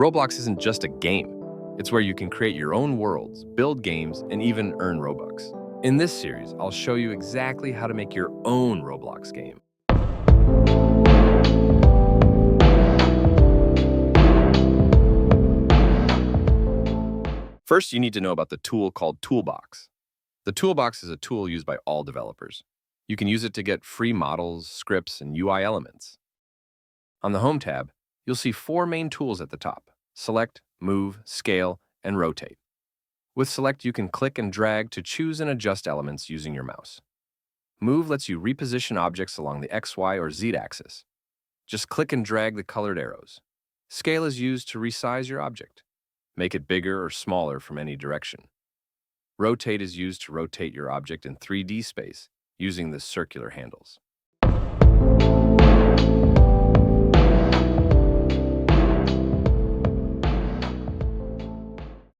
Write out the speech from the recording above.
Roblox isn't just a game. It's where you can create your own worlds, build games, and even earn Robux. In this series, I'll show you exactly how to make your own Roblox game. First, you need to know about the tool called Toolbox. The Toolbox is a tool used by all developers. You can use it to get free models, scripts, and UI elements. On the Home tab, you'll see 4 main tools at the top: Select, Move, Scale, and Rotate. With Select, you can click and drag to choose and adjust elements using your mouse. Move lets you reposition objects along the X, Y, or Z axis. Just click and drag the colored arrows. Scale is used to resize your object. Make it bigger or smaller from any direction. Rotate is used to rotate your object in 3D space using the circular handles.